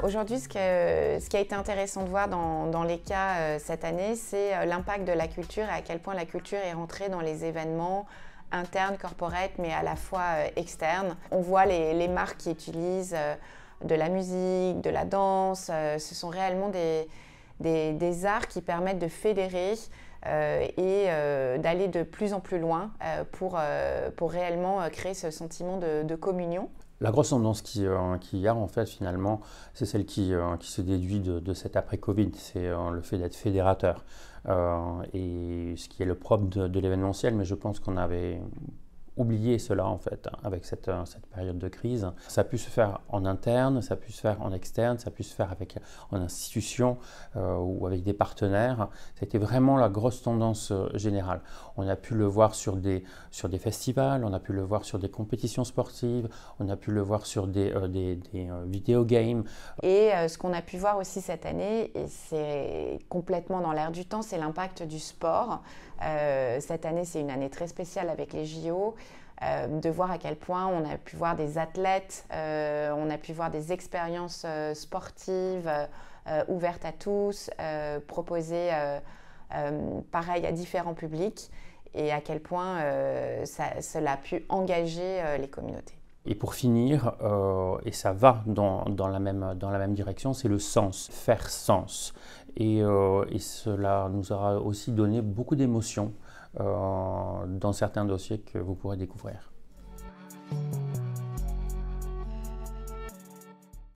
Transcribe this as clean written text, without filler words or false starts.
Aujourd'hui, ce qui a été intéressant de voir dans les cas cette année, c'est l'impact de la culture et à quel point la culture est rentrée dans les événements internes, corporate, mais à la fois externes. On voit les marques qui utilisent de la musique, de la danse. Ce sont réellement des arts qui permettent de fédérer et d'aller de plus en plus loin pour réellement créer ce sentiment de communion. La grosse tendance qu'il y a en fait finalement, c'est celle qui se déduit de cet après-Covid, c'est le fait d'être fédérateur. Et ce qui est le propre de l'événementiel, mais je pense qu'on avait oublié cela en fait avec cette période de crise. Ça a pu se faire en interne, ça a pu se faire en externe, ça a pu se faire en institution ou avec des partenaires. Ça a été vraiment la grosse tendance générale. On a pu le voir sur des festivals, on a pu le voir sur des compétitions sportives, on a pu le voir sur des video games. Et ce qu'on a pu voir aussi cette année, et c'est complètement dans l'air du temps, c'est l'impact du sport. Cette année, c'est une année très spéciale avec les JO. De voir à quel point on a pu voir des athlètes, on a pu voir des expériences sportives ouvertes à tous, proposées pareil à différents publics et à quel point cela a pu engager les communautés. Et pour finir, et ça va dans la même direction, c'est le sens, faire sens. Et cela nous aura aussi donné beaucoup d'émotions dans certains dossiers que vous pourrez découvrir.